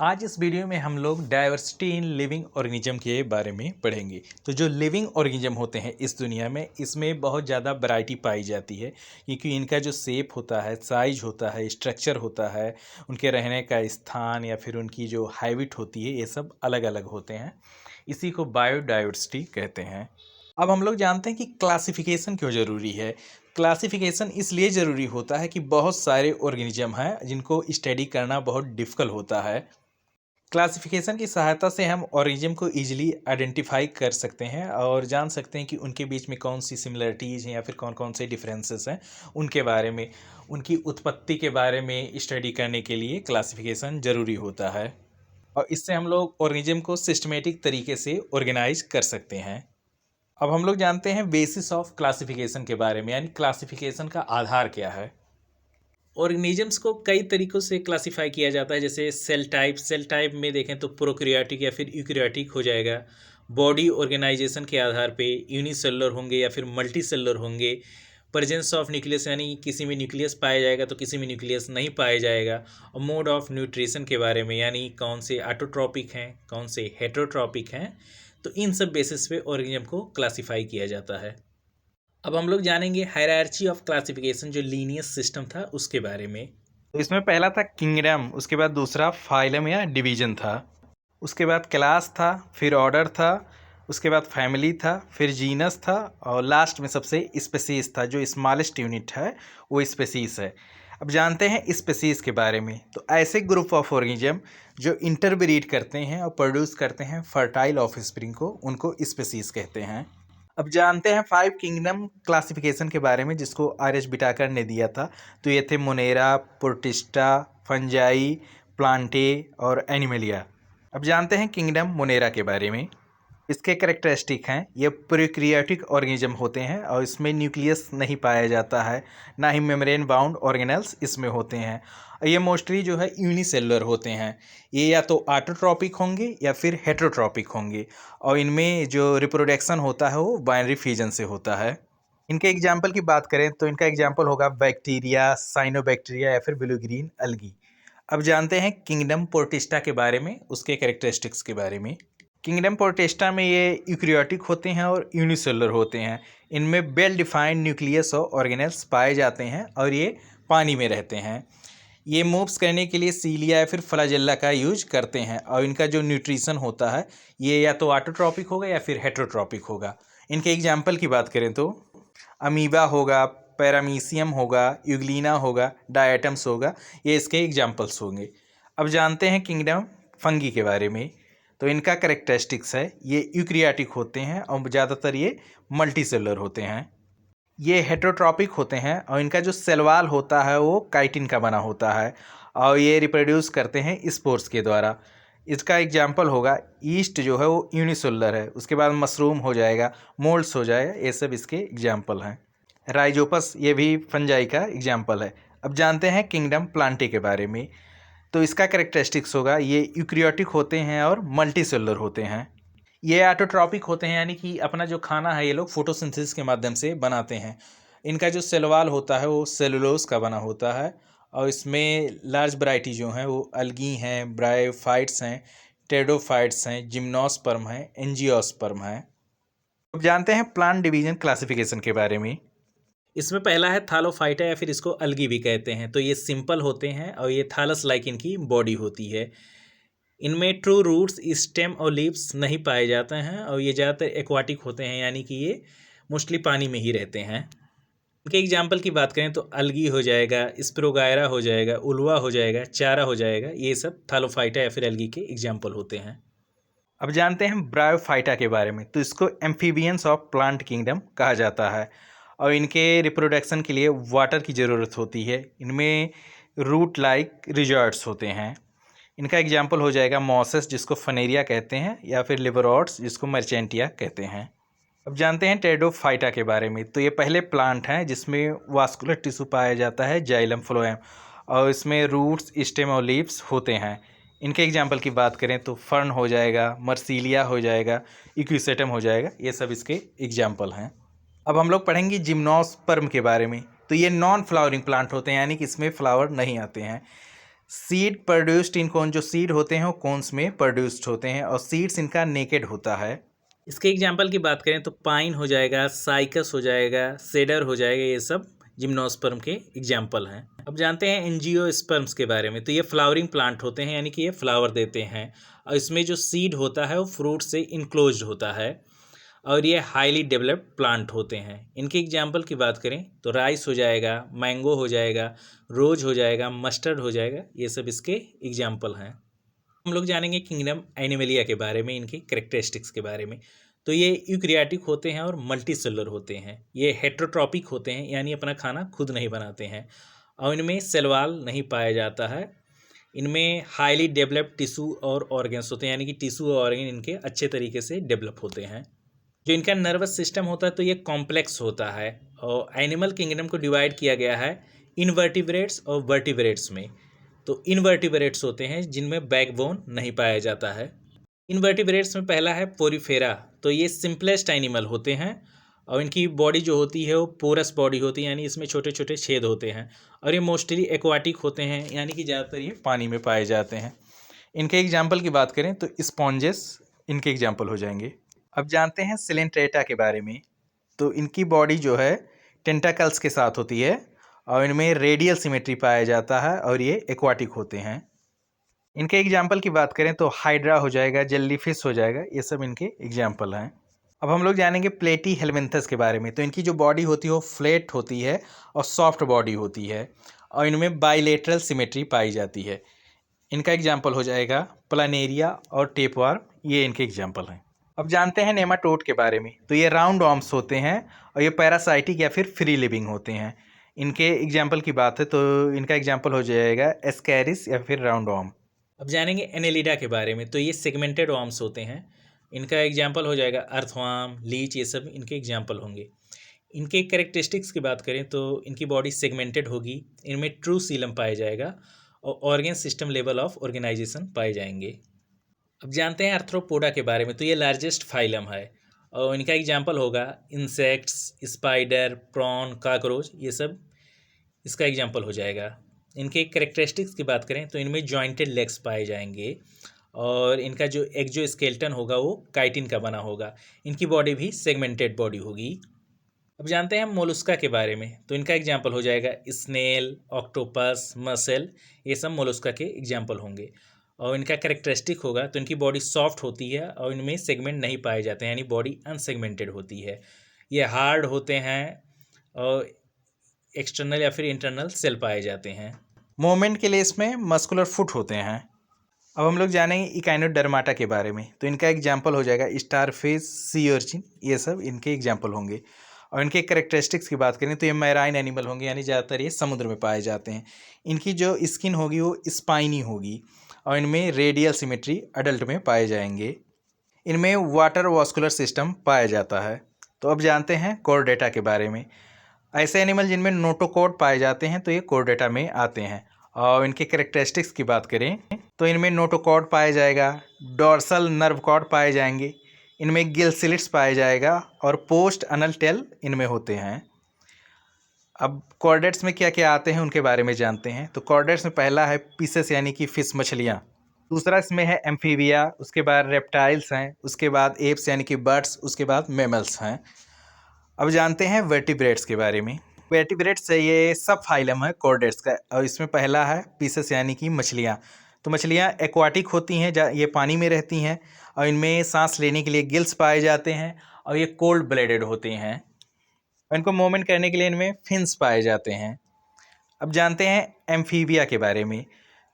आज इस वीडियो में हम लोग डाइवर्सिटी इन लिविंग ऑर्गेनिज्म के बारे में पढ़ेंगे। तो जो लिविंग ऑर्गेनिज्म होते हैं इस दुनिया में, इसमें बहुत ज़्यादा वैरायटी पाई जाती है, क्योंकि इनका जो शेप होता है, साइज होता है, स्ट्रक्चर होता है, उनके रहने का स्थान या फिर उनकी जो हैबिट होती है, ये सब अलग अलग होते हैं। इसी को बायोडाइवर्सिटी कहते हैं। अब हम लोग जानते हैं कि क्लासिफिकेशन क्यों ज़रूरी है। क्लासिफिकेशन इसलिए ज़रूरी होता है कि बहुत सारे ऑर्गेनिज्म हैं जिनको स्टडी करना बहुत डिफ़िकल्ट होता है। क्लासिफिकेशन की सहायता से हम ऑर्गेनिज्म को इजीली आइडेंटिफाई कर सकते हैं और जान सकते हैं कि उनके बीच में कौन सी सिमिलरिटीज़ हैं या फिर कौन कौन से डिफरेंसेस हैं। उनके बारे में, उनकी उत्पत्ति के बारे में स्टडी करने के लिए क्लासिफिकेशन ज़रूरी होता है और इससे हम लोग ऑर्गेनिज्म को सिस्टमेटिक तरीके से ऑर्गेनाइज कर सकते हैं। अब हम लोग जानते हैं बेसिस ऑफ क्लासिफिकेशन के बारे में, यानी क्लासिफिकेशन का आधार क्या है। ऑर्गेनिजम्स को कई तरीक़ों से क्लासिफाई किया जाता है, जैसे सेल टाइप में देखें तो प्रोकैरियोटिक या फिर यूकैरियोटिक हो जाएगा। बॉडी ऑर्गेनाइजेशन के आधार पे यूनिसेलुलर होंगे या फिर मल्टी सेलुलर होंगे। प्रेजेंस ऑफ न्यूक्लियस, यानी किसी में न्यूक्लियस पाया जाएगा तो किसी में न्यूक्लियस नहीं पाया जाएगा। और मोड ऑफ न्यूट्रिशन के बारे में, यानी कौन से ऑटोट्रॉपिक हैं, कौन से हेटेरोट्रॉपिक हैं। तो इन सब बेसिस पे ऑर्गेनिज्म को क्लासिफाई किया जाता है। अब हम लोग जानेंगे हायरार्ची ऑफ क्लासिफिकेशन, जो लीनियस सिस्टम था उसके बारे में। तो इसमें पहला था किंगडम, उसके बाद दूसरा फाइलम या डिवीजन था, उसके बाद क्लास था, फिर ऑर्डर था, उसके बाद फैमिली था, फिर जीनस था और लास्ट में सबसे स्पेसीज था। जो स्मॉलेस्ट यूनिट है वो स्पेसीज है। अब जानते हैं स्पेसीज के बारे में। तो ऐसे ग्रुप ऑफ ऑर्गेनिज्म जो इंटरब्रीड करते हैं और प्रोड्यूस करते हैं फर्टाइल ऑफस्प्रिंग को, उनको स्पेसीज कहते हैं। अब जानते हैं 5 किंगडम क्लासिफिकेशन के बारे में, जिसको आर.एच. बिटाकर ने दिया था। तो ये थे मोनेरा, प्रोटिस्टा, फंजाई, प्लांटे और एनिमलिया। अब जानते हैं किंगडम मोनेरा के बारे में। इसके कैरेक्टरिस्टिक हैं, ये प्रोकैरियोटिक ऑर्गेनिज्म होते हैं और इसमें न्यूक्लियस नहीं पाया जाता है, ना ही मेम्ब्रेन बाउंड ऑर्गेनेल्स इसमें होते हैं। ये मोस्टली जो है यूनिसेलुलर होते हैं। ये या तो ऑटोट्रॉपिक होंगे या फिर हेटेरोट्रॉपिक होंगे और इनमें जो रिप्रोडक्शन होता है वो बाइनरी फ्यूजन से होता है। इनके एग्जाम्पल की बात करें तो इनका एग्जाम्पल होगा बैक्टीरिया, साइनोबैक्टीरिया या फिर ब्लू ग्रीन अलगी। अब जानते हैं किंगडम प्रोटिस्टा के बारे में, उसके कैरेक्टरिस्टिक्स के बारे में। किंगडम प्रोटिस्टा में ये यूकैरियोटिक होते हैं और यूनिसेलुलर होते हैं। इनमें वेल डिफाइंड न्यूक्लियस और ऑर्गेनेल्स पाए जाते हैं और ये पानी में रहते हैं। ये मूव्स करने के लिए सीलिया या फिर फ्लाजेल्ला का यूज करते हैं और इनका जो न्यूट्रिशन होता है ये या तो ऑटोट्रॉपिक होगा या फिर हेटेरोट्रॉपिक होगा। इनके एग्जाम्पल की बात करें तो अमीबा होगा, पैरामीशियम होगा, यूग्लिना होगा, डायटम्स होगा, ये इसके एग्जाम्पल्स होंगे। अब जानते हैं किंगडम फंगी के बारे में। तो इनका कैरेक्टरिस्टिक्स है, ये यूकैरियोटिक होते हैं और ज़्यादातर ये मल्टीसेलुलर होते हैं। ये हेटेरोट्रॉपिक होते हैं और इनका जो सेल वॉल होता है वो काइटिन का बना होता है और ये रिप्रोड्यूस करते हैं स्पोर्स के द्वारा। इसका एग्जाम्पल होगा ईस्ट जो है वो यूनिसेलुलर है, उसके बाद मशरूम हो जाएगा, मोल्ड्स हो जाएगा, ये सब इसके एग्जाम्पल हैं। राइजोपस ये भी फंजाई का एग्जाम्पल है। अब जानते हैं किंगडम प्लांटे के बारे में। तो इसका कैरेक्टरिस्टिक्स होगा, ये यूकैरियोटिक होते हैं और मल्टीसेलुलर होते हैं। ये ऑटोट्रॉपिक होते हैं, यानी कि अपना जो खाना है ये लोग फोटोसिंथेसिस के माध्यम से बनाते हैं। इनका जो सेल वॉल होता है वो सेलुलोज का बना होता है और इसमें लार्ज वैरायटी जो हैं वो अलगी हैं, ब्रायोफाइट्स हैं, टेडोफाइट्स हैं, जिम्नोस्पर्म हैं, एंजियोस्पर्म हैं। अब जानते हैं प्लांट डिवीजन क्लासिफिकेशन के बारे में। इसमें पहला है थालोफाइटा या फिर इसको अलगी भी कहते हैं। तो ये सिंपल होते हैं और ये थालस लाइक इनकी बॉडी होती है। इनमें ट्रू रूट्स, स्टेम और लीव्स नहीं पाए जाते हैं और ये ज़्यादातर एक्वाटिक होते हैं, यानी कि ये मोस्टली पानी में ही रहते हैं। इनके एग्जाम्पल की बात करें तो अलगी हो जाएगा, स्प्रोगायरा हो जाएगा, उल्वा हो जाएगा, चारा हो जाएगा, ये सब थालोफाइटा या फिर अलगी के एग्जाम्पल होते हैं। अब जानते हैं ब्रायोफाइटा के बारे में। तो इसको एम्फीबियंस ऑफ प्लांट किंगडम कहा जाता है और इनके रिप्रोडक्शन के लिए वाटर की ज़रूरत होती है। इनमें रूट लाइक रिजॉर्ट्स होते हैं। इनका एग्जाम्पल हो जाएगा मॉसेस, जिसको फनेरिया कहते हैं, या फिर लिवरॉट्स, जिसको मर्चेंटिया कहते हैं। अब जानते हैं टेडोफाइटा के बारे में। तो ये पहले प्लांट हैं जिसमें वास्कुलर टिश्यू पाया जाता है, जाइलम फ्लोएम, और इसमें रूट्स, स्टेम और लीव्स होते हैं। इनके एग्जाम्पल की बात करें तो फर्न हो जाएगा, मर्सीलिया हो जाएगा, इक्विसेटम हो जाएगा, ये सब इसके एग्जाम्पल हैं। अब हम लोग पढ़ेंगे जिम्नोस्पर्म के बारे में। तो ये नॉन फ्लावरिंग प्लांट होते हैं, यानी कि इसमें फ्लावर नहीं आते हैं। सीड प्रोड्यूस्ड इन कोन, जो सीड होते हैं वो कोन्स में प्रोड्यूस्ड होते हैं और सीड्स इनका नेकेड होता है। इसके एग्जाम्पल की बात करें तो पाइन हो जाएगा, साइकस हो जाएगा, सेडर हो जाएगा, ये सब जिम्नोस्पर्म के एग्जाम्पल हैं। अब जानते हैं एंजियोस्पर्म्स के बारे में। तो ये फ्लावरिंग प्लांट होते हैं, यानी कि ये फ्लावर देते हैं और इसमें जो सीड होता है वो फ्रूट से इनक्लोज्ड होता है और ये हाईली डेवलप्ड प्लांट होते हैं। इनके एग्जाम्पल की बात करें तो राइस हो जाएगा, मैंगो हो जाएगा, रोज हो जाएगा, मस्टर्ड हो जाएगा, ये सब इसके एग्जाम्पल हैं। हम लोग जानेंगे किंगडम एनिमलिया के बारे में, इनकी कैरेक्टरिस्टिक्स के बारे में। तो ये यूकैरियोटिक होते हैं और मल्टीसेलुलर होते हैं। ये हेट्रोट्रॉपिक होते हैं, यानी अपना खाना खुद नहीं बनाते हैं और इनमें सेल वॉल नहीं पाया जाता है। इनमें हाईली डेवलप्ड टिश्यू और ऑर्गन्स होते हैं, यानी कि टिश्यू और ऑर्गन इनके अच्छे तरीके से डेवलप होते हैं। जो इनका नर्वस सिस्टम होता है तो ये कॉम्प्लेक्स होता है और एनिमल किंगडम को डिवाइड किया गया है इनवर्टिब्रेट्स और वर्टिब्रेट्स में। तो इनवर्टिब्रेट्स होते हैं जिनमें बैकबोन नहीं पाया जाता है। इनवर्टिब्रेट्स में पहला है पोरीफेरा। तो ये सिंपलेस्ट एनिमल होते हैं और इनकी बॉडी जो होती है वो पोरस बॉडी होती है, यानी इसमें छोटे छोटे छेद होते हैं और ये मोस्टली एक्वाटिक होते हैं, यानी कि ज़्यादातर ये पानी में पाए जाते हैं। इनके एग्जाम्पल की बात करें तो स्पॉन्जेस इनके एग्जाम्पल हो जाएंगे। अब जानते हैं सिलेंट्रेटा के बारे में। तो इनकी बॉडी जो है टेंटाकल्स के साथ होती है और इनमें रेडियल सिमेट्री पाया जाता है और ये एक्वाटिक होते हैं। इनके एग्जाम्पल की बात करें तो हाइड्रा हो जाएगा, जेलीफिश हो जाएगा, ये सब इनके एग्जाम्पल हैं। अब हम लोग जानेंगे प्लेटी हेलमिंथस के बारे में। तो इनकी जो बॉडी होती है वो फ्लैट होती है और सॉफ्ट बॉडी होती है और इनमें बाइलेटरल सिमेट्री पाई जाती है। इनका एग्जाम्पल हो जाएगा प्लानेरिया और टेपवार्म, ये इनके एग्जाम्पल हैं। अब जानते हैं नेमाटोड के बारे में। तो ये राउंड वर्म्स होते हैं और ये पैरासाइटिक या फिर फ्री लिविंग होते हैं। इनके एग्जाम्पल की बात है तो इनका एग्जाम्पल हो जाएगा एस्कैरिस या फिर राउंड वर्म। अब जानेंगे एनेलिडा के बारे में। तो ये सेगमेंटेड वर्म्स होते हैं। इनका एग्जाम्पल हो जाएगा अर्थवर्म, लीच, ये सब इनके एग्जाम्पल होंगे। इनके कैरेक्टरिस्टिक्स की बात करें तो इनकी बॉडी सेगमेंटेड होगी, इनमें ट्रू सीलम पाया जाएगा और organ system level of organisation पाए जाएंगे। अब जानते हैं आर्थ्रोपोडा के बारे में। तो ये लार्जेस्ट फाइलम है और इनका एग्जाम्पल होगा इंसेक्ट्स, स्पाइडर, प्रॉन, काकरोच, ये सब इसका एग्जाम्पल हो जाएगा। इनके कैरेक्टरिस्टिक्स की बात करें तो इनमें जॉइंटेड लेग्स पाए जाएंगे और इनका जो एक्सोस्केलेटन होगा वो काइटिन का बना होगा। इनकी बॉडी भी सेगमेंटेड बॉडी होगी। अब जानते हैं मोलस्का के बारे में। तो इनका एग्जाम्पल हो जाएगा स्नेल, ऑक्टोपस, मसल, ये सब मोलस्का के एग्जाम्पल होंगे और इनका कैरेक्टरिस्टिक होगा तो इनकी बॉडी सॉफ्ट होती है और इनमें सेगमेंट नहीं पाए जाते हैं, यानी बॉडी अनसेगमेंटेड होती है। ये हार्ड होते हैं और एक्सटर्नल या फिर इंटरनल सेल पाए जाते हैं। मूवमेंट के लिए इसमें मस्कुलर फुट होते हैं। अब हम लोग जानेंगे इकाइनोडर्माटा के बारे में। तो इनका एग्जाम्पल हो जाएगा स्टारफिश, सी अर्चिन, ये सब इनके एग्जाम्पल होंगे और इनके कैरेक्टरिस्टिक्स की बात करें तो ये मैराइन एनिमल होंगे, यानी ज़्यादातर ये समुद्र में पाए जाते हैं। इनकी जो स्किन होगी वो स्पाइनी होगी और इनमें रेडियल सिमेट्री अडल्ट में पाए जाएंगे। इनमें वाटर वास्कुलर सिस्टम पाया जाता है। तो अब जानते हैं कोर्डेटा के बारे में। ऐसे एनिमल जिनमें नोटोकॉर्ड पाए जाते हैं तो ये कोर्डेटा में आते हैं और इनके कैरेक्टरिस्टिक्स की बात करें तो इनमें नोटोकॉर्ड पाया जाएगा, डॉर्सल नर्व कॉर्ड पाए जाएंगे, इनमें गिल स्लिट्स पाए जाएगा और पोस्ट अनल टेल इनमें होते हैं। अब कॉर्डेट्स में क्या क्या आते हैं उनके बारे में जानते हैं। तो कॉर्डेट्स में पहला है पीसेस, यानी कि फिश, मछलियाँ। दूसरा इसमें है एम्फीबिया, उसके बाद रेप्टाइल्स हैं, उसके बाद एप्स यानी कि बर्ड्स, उसके बाद मैमल्स हैं। अब जानते हैं वर्टिब्रेट्स के बारे में। वर्टिब्रेट्स से ये सब फाइलम है कॉर्डेट्स का और इसमें पहला है पीसेस यानी कि मछलियाँ। तो मछलियाँ एक्वाटिक होती हैं, ये पानी में रहती हैं और इनमें सांस लेने के लिए गिल्स पाए जाते हैं और ये कोल्ड ब्लडेड होते हैं। इनको मूवमेंट करने के लिए इनमें फिन्स पाए जाते हैं। अब जानते हैं एम्फीबिया के बारे में।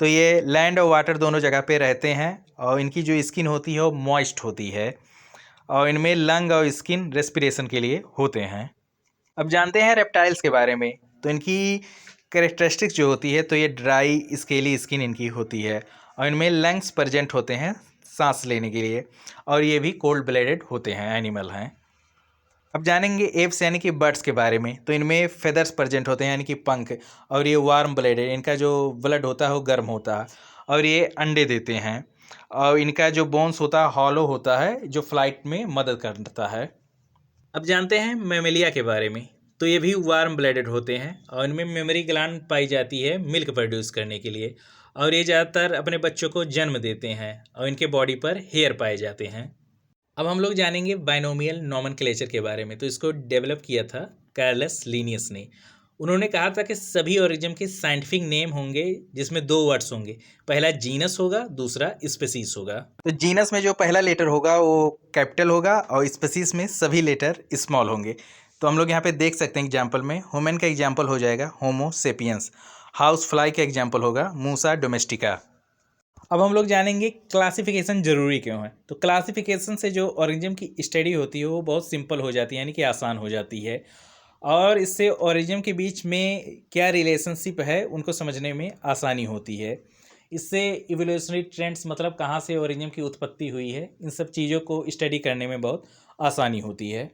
तो ये लैंड और वाटर दोनों जगह पे रहते हैं और इनकी जो स्किन होती है वो मॉइस्ट होती है और इनमें लंग और स्किन रेस्पिरेशन के लिए होते हैं। अब जानते हैं रेप्टाइल्स के बारे में। तो इनकी कैरेक्टरिस्टिक्स जो होती है तो ये ड्राई स्केली स्किन इनकी होती है और इनमें लंग्स प्रेजेंट होते हैं सांस लेने के लिए और ये भी कोल्ड ब्लडेड होते हैं, एनिमल हैं। अब जानेंगे एप्स यानी कि बर्ड्स के बारे में। तो इनमें फेदर्स प्रेजेंट होते हैं, यानी कि पंख, और ये वार्म ब्लडेड, इनका जो ब्लड होता है वो गर्म होता है और ये अंडे देते हैं और इनका जो बोन्स होता है हॉलो होता है जो फ्लाइट में मदद करता है। अब जानते हैं मैमेलिया के बारे में। तो ये भी वार्म ब्लडेड होते हैं और इनमें मेमोरी ग्लैंड पाई जाती है मिल्क प्रोड्यूस करने के लिए और ये ज़्यादातर अपने बच्चों को जन्म देते हैं और इनके बॉडी पर हेयर पाए जाते हैं। अब हम लोग जानेंगे बाइनोमियल नोमेनक्लेचर के बारे में। तो इसको डेवलप किया था कार्लस लिनियस ने। उन्होंने कहा था कि सभी ऑर्गेनिज्म के साइंटिफिक नेम होंगे जिसमें 2 वर्ड्स होंगे, पहला जीनस होगा, दूसरा स्पीसीज होगा। तो जीनस में जो पहला लेटर होगा वो कैपिटल होगा और स्पीसीज में सभी लेटर स्मॉल होंगे। तो हम लोग यहाँ पे देख सकते हैं एग्जाम्पल में ह्यूमन का एग्जाम्पल हो जाएगा होमो सेपियंस, हाउस फ्लाई का एग्जाम्पल होगा मूसा डोमेस्टिका। अब हम लोग जानेंगे क्लासिफिकेशन ज़रूरी क्यों है। तो क्लासिफिकेशन से जो ऑर्गेनिज्म की स्टडी होती है वो बहुत सिंपल हो जाती है, यानी कि आसान हो जाती है, और इससे ऑर्गेनिज्म के बीच में क्या रिलेशनशिप है उनको समझने में आसानी होती है। इससे इवोल्यूशनरी ट्रेंड्स, मतलब कहाँ से ऑर्गेनिज्म की उत्पत्ति हुई है, इन सब चीज़ों को स्टडी करने में बहुत आसानी होती है।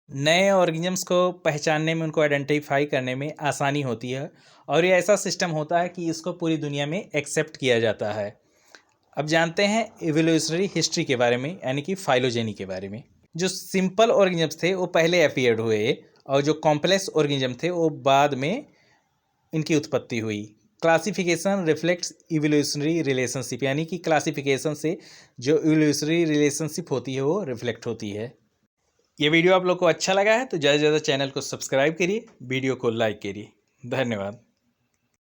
नए ऑर्गेनिजम्स को पहचानने में, उनको आइडेंटिफाई करने में आसानी होती है, और ये ऐसा सिस्टम होता है कि इसको पूरी दुनिया में एक्सेप्ट किया जाता है। अब जानते हैं इवोल्यूशनरी हिस्ट्री के बारे में, यानी कि फाइलोजेनी के बारे में। जो सिंपल ऑर्गेनिजम्स थे वो पहले अपीयर्ड हुए और जो कॉम्प्लेक्स ऑर्गेनिज्म थे वो बाद में इनकी उत्पत्ति हुई। क्लासिफिकेशन रिफ्लेक्ट्स इवोल्यूशनरी रिलेशनशिप, यानी कि क्लासिफिकेशन से जो इवोल्यूशनरी रिलेशनशिप होती है वो रिफ्लेक्ट होती है। ये वीडियो आप लोग को अच्छा लगा है तो ज़्यादा से ज़्यादा चैनल को सब्सक्राइब करिए, वीडियो को लाइक करिए। धन्यवाद।